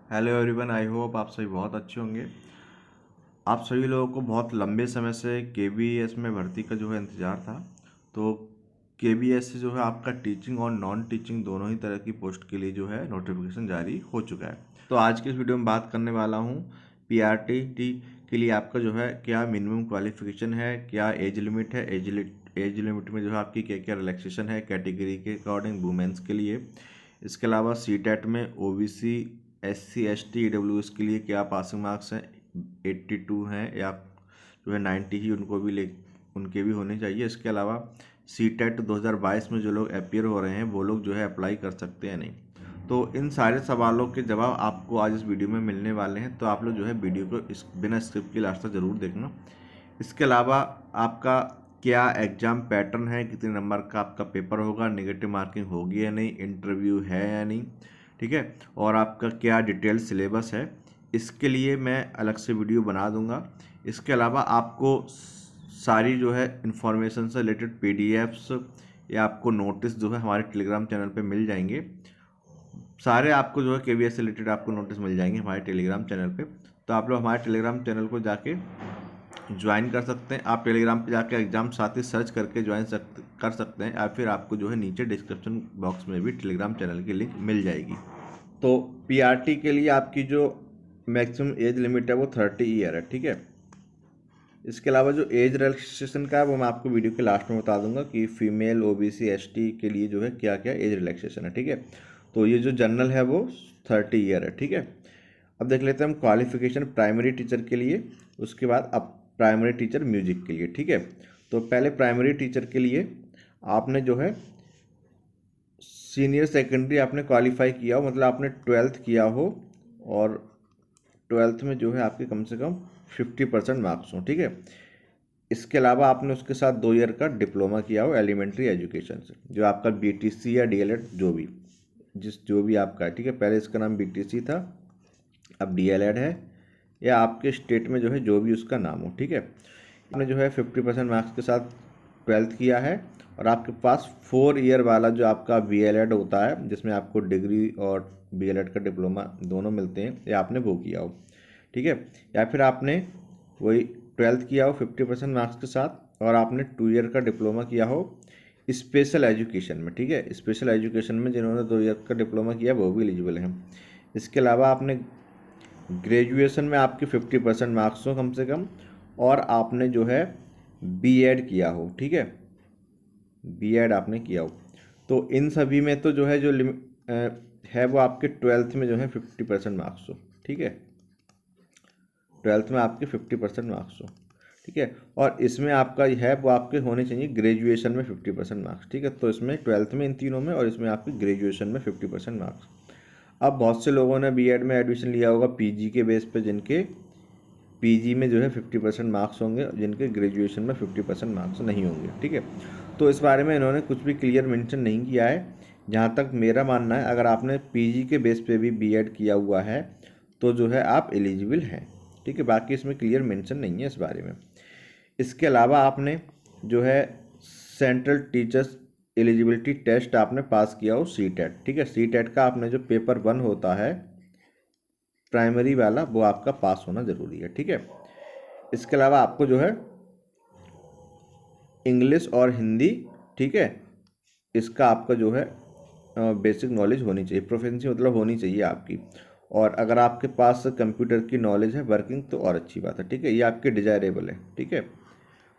Hello everyone, I hope आप सभी बहुत अच्छे होंगे। आप सभी लोगों को बहुत लंबे समय से केबीएस में भर्ती का जो है इंतज़ार था। तो केबीएस से जो है आपका टीचिंग और नॉन टीचिंग दोनों ही तरह की पोस्ट के लिए जो है नोटिफिकेशन जारी हो चुका है। तो आज की इस वीडियो में बात करने वाला हूँ पीआरटी के लिए आपका जो है क्या मिनिमम क्वालिफिकेशन है, क्या एज लिमिट है, एज लिमिट में जो है आपकी क्या क्या रिलैक्सेशन है कैटेगरी के अकॉर्डिंग वुमेंस के लिए। इसके अलावा सीटेट में ओबीसी, एससी, एसटी, ईडब्ल्यूएस के लिए क्या पासिंग मार्क्स हैं, 82 हैं या जो है 90 ही उनके भी होने चाहिए। इसके अलावा सीटेट 2022 में जो लोग अपियर हो रहे हैं वो लोग जो है अप्लाई कर सकते हैं नहीं। तो इन सारे सवालों के जवाब आपको आज इस वीडियो में मिलने वाले हैं, तो आप लोग जो है वीडियो को बिना स्क्रिप्ट के लास्ट तक ज़रूर देखना। इसके अलावा आपका क्या एग्ज़ाम पैटर्न है, कितने नंबर का आपका पेपर होगा, नेगेटिव मार्किंग होगी या नहीं, इंटरव्यू है या नहीं, ठीक है, और आपका क्या डिटेल सिलेबस है, इसके लिए मैं अलग से वीडियो बना दूंगा। इसके अलावा आपको सारी जो है इंफॉर्मेशन से रिलेटेड पीडीएफ्स या आपको नोटिस जो है हमारे टेलीग्राम चैनल पे मिल जाएंगे। सारे आपको जो है केवीएस से रिलेटेड आपको नोटिस मिल जाएंगे हमारे टेलीग्राम चैनल पे। तो आप लोग हमारे टेलीग्राम चैनल को जाके ज्वाइन कर सकते हैं। आप टेलीग्राम पे जाके एग्जाम साथी सर्च करके कर सकते हैं, या फिर आपको जो है नीचे डिस्क्रिप्शन बॉक्स में भी टेलीग्राम चैनल की लिंक मिल जाएगी। तो पीआरटी के लिए आपकी जो मैक्सिमम एज लिमिट है वो 30 ईयर है, ठीक है। इसके अलावा जो एज रिलैक्सेशन का है वो मैं आपको वीडियो के लास्ट में बता दूंगा कि फीमेल, ओबीसी, एसटी के लिए जो है क्या क्या एज रिलैक्सेशन है, ठीक है। तो ये जो जनरल है वो 30 ईयर है, ठीक है। अब देख लेते हैं हम क्वालिफिकेशन प्राइमरी टीचर के लिए, उसके बाद अब प्राइमरी टीचर म्यूजिक के लिए, ठीक है। तो पहले प्राइमरी टीचर के लिए आपने जो है सीनियर सेकेंडरी आपने क्वालिफाई किया हो, मतलब आपने 12th किया हो और 12th में जो है आपके कम से कम 50% मार्क्स हो, ठीक है। इसके अलावा आपने उसके साथ 2 ईयर का डिप्लोमा किया हो एलिमेंट्री एजुकेशन से, जो आपका बीटीसी या डीएलएड जो भी आपका है, ठीक है। पहले इसका नाम बीटीसी था, अब डीएलएड है, या आपके स्टेट में जो है जो भी उसका नाम हो, ठीक है। आपने जो है 50% मार्क्स के साथ 12th किया है और आपके पास 4 ईयर वाला जो आपका बीएलएड होता है जिसमें आपको डिग्री और बीएलएड का डिप्लोमा दोनों मिलते हैं, या आपने वो किया हो, ठीक है। या फिर आपने वही 12th किया हो 50% मार्क्स के साथ और आपने 2 ईयर का डिप्लोमा किया हो स्पेशल एजुकेशन में, ठीक है। स्पेशल एजुकेशन में जिन्होंने 2 ईयर का डिप्लोमा किया वो भी एलिजिबल हैं। इसके अलावा आपने ग्रेजुएशन में आपके 50% मार्क्स हो कम से कम, और आपने जो है बीएड किया हो, ठीक है, बीएड आपने किया हो। तो इन सभी में तो जो है जो है वो आपके 12th में जो है 50% मार्क्स हो, ठीक है। 12th में आपके 50% मार्क्स हो, ठीक है। और इसमें आपका है वो आपके होने चाहिए ग्रेजुएशन में 50% मार्क्स, ठीक है। तो इसमें 12th में इन तीनों में, और इसमें आपके ग्रेजुएशन में 50% मार्क्स। अब बहुत से लोगों ने बीएड में एडमिशन लिया होगा पीजी के बेस पे, जिनके पीजी में जो है 50% मार्क्स होंगे, जिनके ग्रेजुएशन में 50% मार्क्स नहीं होंगे, ठीक है। तो इस बारे में इन्होंने कुछ भी क्लियर मेंशन नहीं किया है। जहाँ तक मेरा मानना है, अगर आपने पीजी के बेस पे भी बीएड किया हुआ है तो जो है आप एलिजिबल हैं, ठीक है। बाकी इसमें क्लियर मेंशन नहीं है इस बारे में। इसके अलावा आपने जो है सेंट्रल टीचर्स एलिजिबिलिटी टेस्ट आपने पास किया हो सीटेट, ठीक है। सीटेट का आपने जो पेपर 1 होता है प्राइमरी वाला वो आपका पास होना ज़रूरी है, ठीक है। इसके अलावा आपको जो है इंग्लिश और हिंदी, ठीक है, इसका आपका जो है बेसिक नॉलेज होनी चाहिए, प्रोफिशिएंसी मतलब होनी चाहिए आपकी। और अगर आपके पास कंप्यूटर की नॉलेज है वर्किंग तो और अच्छी बात है, ठीक है। ये आपके डिजायरेबल है, ठीक है।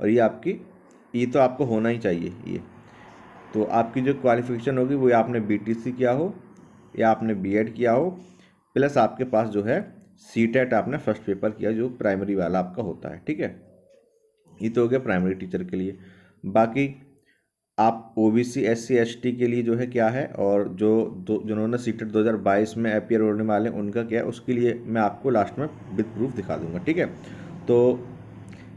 और ये तो आपको होना ही चाहिए ये। तो आपकी जो क्वालिफिकेशन होगी वो आपने बीटीसी किया हो या आपने बीएड किया हो, प्लस आपके पास जो है सीटेट आपने फर्स्ट पेपर किया जो प्राइमरी वाला आपका होता है, ठीक है। ये तो हो गया प्राइमरी टीचर के लिए। बाकी आप ओबीसी, एससी, एसटी के लिए जो है क्या है, और जिन्होंने सीटेट 2022 में अपियर होने वाले हैं उनका क्या है, उसके लिए मैं आपको लास्ट में विद प्रूफ दिखा दूंगा, ठीक है। तो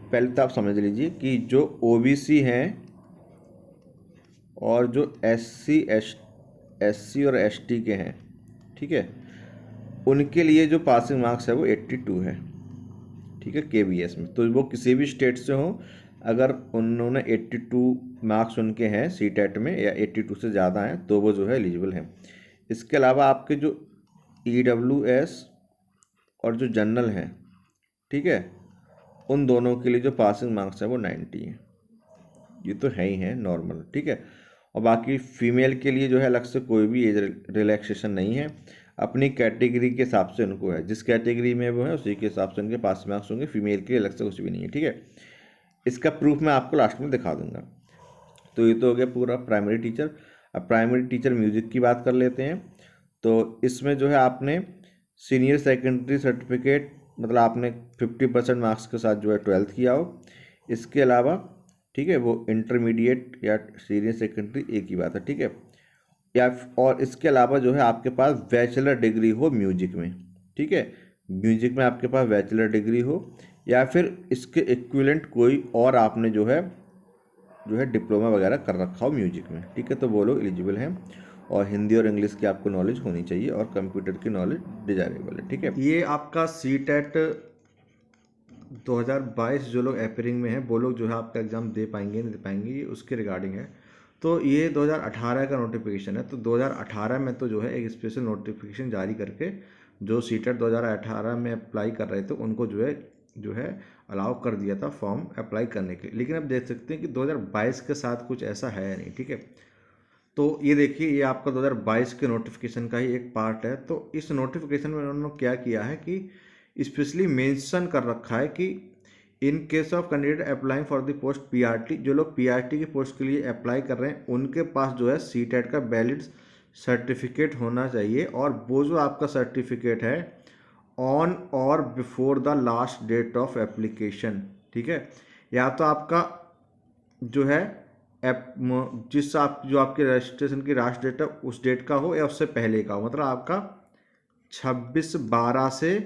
पहले तो आप समझ लीजिए कि जो ओबीसी हैं और जो एससी और एसटी के हैं, ठीक है, उनके लिए जो पासिंग मार्क्स है वो 82 है, ठीक है, केबीएस में। तो वो किसी भी स्टेट से हो, अगर उन्होंने 82 मार्क्स उनके हैं सीटेट में या 82 से ज़्यादा हैं तो वो जो है एलिजिबल हैं। इसके अलावा आपके जो ईडब्ल्यूएस और जो जनरल है, ठीक है, उन दोनों के लिए जो पासिंग मार्क्स है वो 90 है। ये तो है ही है नॉर्मल, ठीक है। और बाकी फीमेल के लिए जो है अलग से कोई भी एज रिलैक्सेशन नहीं है, अपनी कैटेगरी के हिसाब से उनको है, जिस कैटेगरी में वो है उसी के हिसाब से उनके पास मार्क्स होंगे। फीमेल के लिए अलग से कुछ भी नहीं है, ठीक है। इसका प्रूफ मैं आपको लास्ट में दिखा दूंगा। तो ये तो हो गया पूरा प्राइमरी टीचर। अब प्राइमरी टीचर म्यूजिक की बात कर लेते हैं। तो इसमें जो है आपने सीनियर सेकेंडरी सर्टिफिकेट, मतलब आपने 50% मार्क्स के साथ जो है 12th किया हो। इसके अलावा, ठीक है, वो इंटरमीडिएट या सीनियर सेकेंडरी एक ही बात है, ठीक है। या और इसके अलावा जो है आपके पास बैचलर डिग्री हो म्यूजिक में, ठीक है, म्यूजिक में आपके पास बैचलर डिग्री हो, या फिर इसके इक्विवेलेंट कोई और आपने जो है डिप्लोमा वगैरह कर रखा हो म्यूजिक में, ठीक है, तो वो लोग एलिजिबल हैं। और हिंदी और इंग्लिश की आपको नॉलेज होनी चाहिए और कंप्यूटर की नॉलेज डिजायरेबल है, ठीक है। ये आपका सीटेट 2022 जो लोग अपेयरिंग में हैं वो लोग जो है आपका एग्ज़ाम दे पाएंगे नहीं दे पाएंगे, ये उसके रिगार्डिंग है। तो ये 2018 का नोटिफिकेशन है। तो 2018 में तो जो है एक स्पेशल नोटिफिकेशन जारी करके जो सीटेट 2018 में अप्लाई कर रहे थे उनको जो है अलाउ कर दिया था फॉर्म अप्लाई करने के लिए। लेकिन अब देख सकते हैं कि 2022 के साथ कुछ ऐसा है नहीं, ठीक है। तो ये देखिए, ये आपका 2022 के नोटिफिकेशन का ही एक पार्ट है। तो इस नोटिफिकेशन में उन्होंने क्या किया है कि स्पेशली मेंशन कर रखा है कि in case of candidate applying for the post PRT, जो लोग पीआरटी की पोस्ट के लिए अप्लाई कर रहे हैं उनके पास जो है सीटेट का वैलिड सर्टिफिकेट होना चाहिए। और वो जो आपका सर्टिफिकेट है ऑन और before the last date of application, ठीक है, या तो आपका जो है जो आपके रजिस्ट्रेशन की लास्ट डेट है उस डेट का हो या उससे पहले का हो, मतलब आपका 26/12 से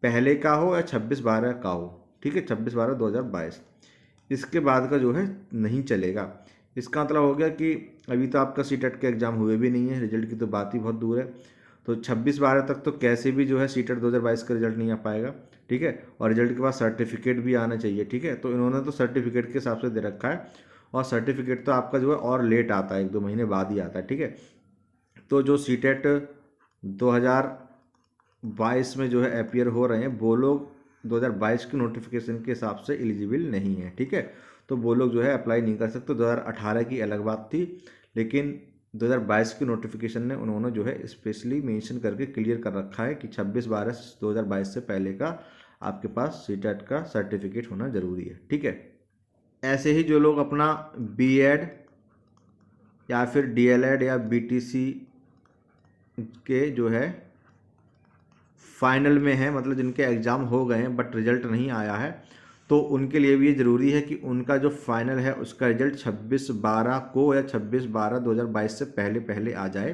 पहले का हो या 26/12 का हो, ठीक है, 26/12/2022। इसके बाद का जो है नहीं चलेगा। इसका मतलब हो गया कि अभी तो आपका सीटेट के एग्ज़ाम हुए भी नहीं है, रिजल्ट की तो बात ही बहुत दूर है। तो 26/12 तक तो कैसे भी जो है सीटेट 2022 का रिजल्ट नहीं आ पाएगा, ठीक है। और रिजल्ट के बाद सर्टिफिकेट भी आना चाहिए, ठीक है। तो इन्होंने तो सर्टिफिकेट के हिसाब से दे रखा है, और सर्टिफिकेट तो आपका जो है और लेट आता है, 1-2 महीने बाद ही आता है, ठीक है। तो जो सीटेट 2022 में जो है अपियर हो रहे हैं वो लोग 2022 के नोटिफिकेशन के हिसाब से एलिजिबल नहीं है, ठीक है। तो वो लोग जो है अप्लाई नहीं कर सकते। 2018 की अलग बात थी, लेकिन 2022 के नोटिफिकेशन ने उन्होंने जो है स्पेशली मेंशन करके क्लियर कर रखा है कि 26/12/2022 से पहले का आपके पास सीटेट का सर्टिफिकेट होना ज़रूरी है, ठीक है। ऐसे ही जो लोग अपना बीएड या फिर डीएलएड या बीटीसी के जो है फाइनल में है, मतलब जिनके एग्ज़ाम हो गए हैं बट रिजल्ट नहीं आया है, तो उनके लिए भी ये ज़रूरी है कि उनका जो फाइनल है उसका रिजल्ट 26/12 को या 26/12/2022 से पहले पहले आ जाए,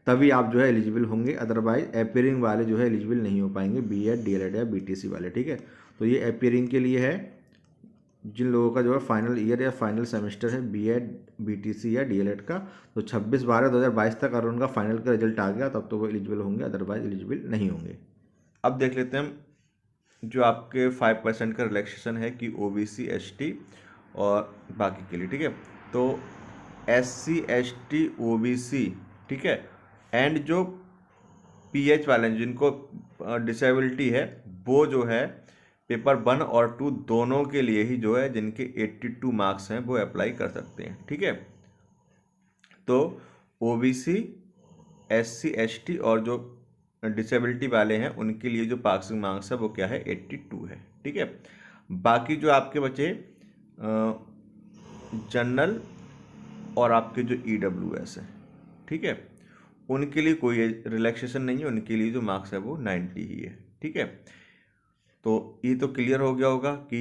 तभी आप जो है एलिजिबल होंगे। अदरवाइज अपियरिंग वाले जो है एलिजिबल नहीं हो पाएंगे, बीएड डीएलएड या बीटीसी वाले, ठीक है। तो ये अपियरिंग के लिए है जिन लोगों का जो है फाइनल ईयर या फाइनल सेमेस्टर है बीएड बीटीसी या डीएलएड का। तो 26/12/2022 तक अगर उनका फाइनल का रिजल्ट आ गया तब तो वो एलिजिबल होंगे, अदरवाइज एलिजिबल नहीं होंगे। अब देख लेते हैं जो आपके 5% का रिलैक्सेशन है कि ओबीसी एसटी और बाकी के लिए, ठीक है। तो एससी एसटी ओबीसी, ठीक है, एंड जो पीएच वाले हैं जिनको डिसेबिलिटी है वो जो है पेपर 1 और 2 दोनों के लिए ही जो है जिनके 82 मार्क्स हैं वो अप्लाई कर सकते हैं, ठीक है। तो ओबीसी एससी एसटी और जो डिसेबिलिटी वाले हैं उनके लिए जो पासिंग मार्क्स है वो क्या है 82 है, ठीक है। बाकी जो आपके बचे जनरल और आपके जो ईडब्ल्यूएस है, ठीक है, उनके लिए कोई रिलैक्सेशन नहीं है, उनके लिए जो मार्क्स है वो 90 ही है, ठीक है। तो ये तो क्लियर हो गया होगा कि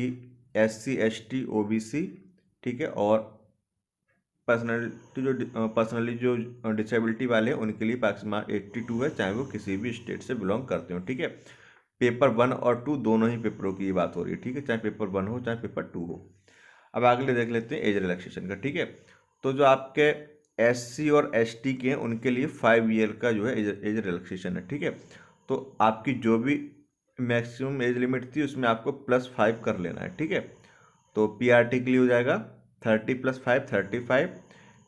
एससी एसटी ओबीसी, ठीक है, और पर्सनली जो डिसेबिलिटी वाले हैं उनके लिए पासिंग मार्क 82 है, चाहे वो किसी भी स्टेट से बिलोंग करते हो, ठीक है। पेपर 1 और 2 दोनों ही पेपरों की ये बात हो रही है, ठीक है, चाहे पेपर 1 हो चाहे पेपर 2 हो। अब अगले देख लेते हैं एज रिलैक्सेशन का, ठीक है। तो जो आपके एससी और एसटी के हैं उनके लिए 5 ईयर का जो है एज रिलैक्सेशन है, ठीक है। तो आपकी जो भी मैक्सिमम एज लिमिट थी उसमें आपको +5 कर लेना है, ठीक है। तो पीआरटी के लिए हो जाएगा 30 + 5 35,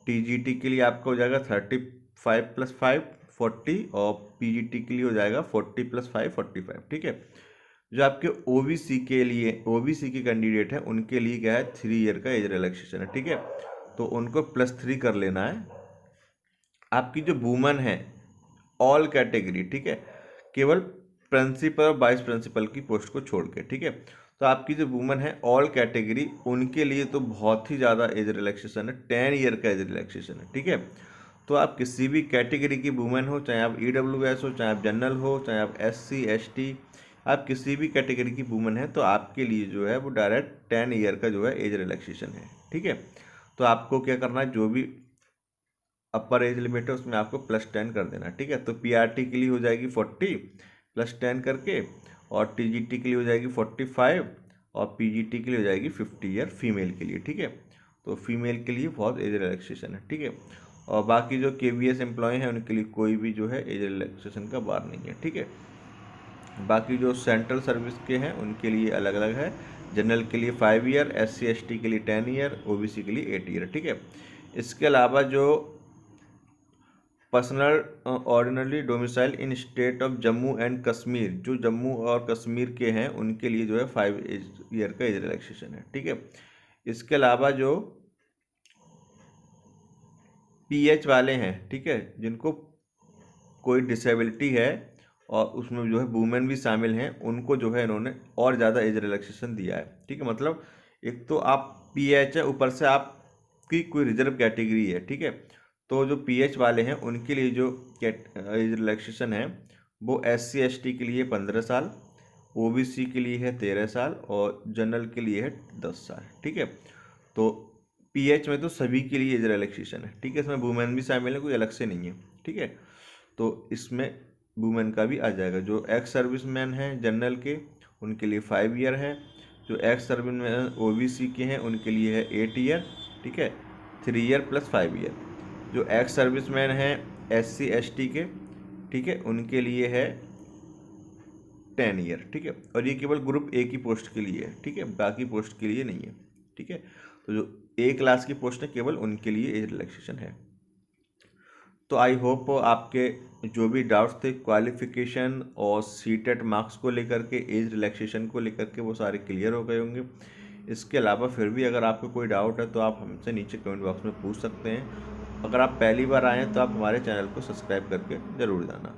टीजीटी के लिए आपका हो जाएगा 35 + 5 40 और पीजीटी के लिए हो जाएगा 40 + 5 45। ठीक है। जो आपके ओबीसी के लिए, ओबीसी के कैंडिडेट हैं उनके लिए क्या है, 3 ईयर का एज रिलैक्सेशन है। ठीक है, तो उनको +3 कर लेना है। आपकी जो वुमन है ऑल कैटेगरी, ठीक है, केवल प्रिंसिपल और वाइस प्रिंसिपल की पोस्ट को छोड़ के, ठीक है, तो आपकी जो वुमन है ऑल कैटेगरी उनके लिए तो बहुत ही ज़्यादा एज रिलैक्सेशन है, 10 ईयर का एज रिलैक्सेशन है। ठीक है, तो आप किसी भी कैटेगरी की वुमेन हो, चाहे आप ईडब्ल्यूएस हो, चाहे आप जनरल हो, चाहे आप एससी एसटी, आप किसी भी कैटेगरी की वुमेन है तो आपके लिए जो है वो डायरेक्ट 10 ईयर का जो है एज रिलैक्सेशन है। ठीक है, तो आपको क्या करना है, जो भी अपर एज लिमिट है उसमें आपको +10 कर देना। ठीक है, तो पीआरटी के लिए हो जाएगी 40 +10 करके, और टीजीटी के लिए हो जाएगी 45, और पीजीटी के लिए हो जाएगी 50 ईयर फीमेल के लिए। ठीक है, तो फीमेल के लिए बहुत एज रिलैक्सेशन है। ठीक है, और बाकी जो केवीएस एम्प्लॉय हैं उनके लिए कोई भी जो है एज रिलैक्सेशन का बार नहीं है। ठीक है, बाकी जो सेंट्रल सर्विस के हैं उनके लिए अलग अलग है। जनरल के लिए 5 ईयर, एससी एसटी के लिए 10 ईयर, ओबीसी के लिए 8 ईयर। ठीक है, इसके अलावा जो personal ordinary domicile in state of Jammu and Kashmir, जो जम्मू और कश्मीर के हैं उनके लिए जो है 5 ईयर का एज रिलैक्सेशन है। ठीक है, इसके अलावा जो पीएच वाले हैं, ठीक है, जिनको कोई डिसेबिलिटी है और उसमें जो है वुमेन भी शामिल हैं, उनको जो है इन्होंने और ज़्यादा एज रिलैक्सेशन दिया है। ठीक है, मतलब एक तो आप पीएच है, ऊपर से आपकी कोई रिजर्व कैटेगरी है। ठीक है, तो जो पीएच वाले हैं उनके लिए जो एज रिलैक्सेशन है वो एससी एसटी के लिए 15 साल, ओबीसी के लिए है 13 साल, और जनरल के लिए है 10 साल। ठीक है, तो पीएच में तो सभी के लिए एज रिलैक्सेशन है। ठीक है, इसमें वुमेन भी शामिल है, कोई अलग से नहीं है। ठीक है, तो इसमें वुमेन का भी आ जाएगा। जो एक्स सर्विसमैन हैं जनरल के उनके लिए 5 ईयर है, जो एक्स सर्विसमैन ओबीसी के हैं उनके लिए है 8 ईयर। ठीक है, 3 ईयर + 5 ईयर। जो एक्स सर्विसमैन हैं एससी एसटी के, ठीक है, उनके लिए है 10 ईयर। ठीक है, और ये केवल ग्रुप ए की पोस्ट के लिए है। ठीक है, बाकी पोस्ट के लिए नहीं है। ठीक है, तो जो ए क्लास की पोस्ट है केवल उनके लिए एज रिलैक्सेशन है। तो आई होप आपके जो भी डाउट्स थे क्वालिफिकेशन और सीटेट मार्क्स को लेकर के, एज रिलैक्सेशन को लेकर के, वो सारे क्लियर हो गए होंगे। इसके अलावा फिर भी अगर आपको कोई डाउट है तो आप हमसे नीचे कमेंट बॉक्स में पूछ सकते हैं। अगर आप पहली बार आए हैं तो आप हमारे चैनल को सब्सक्राइब करके ज़रूर जाना।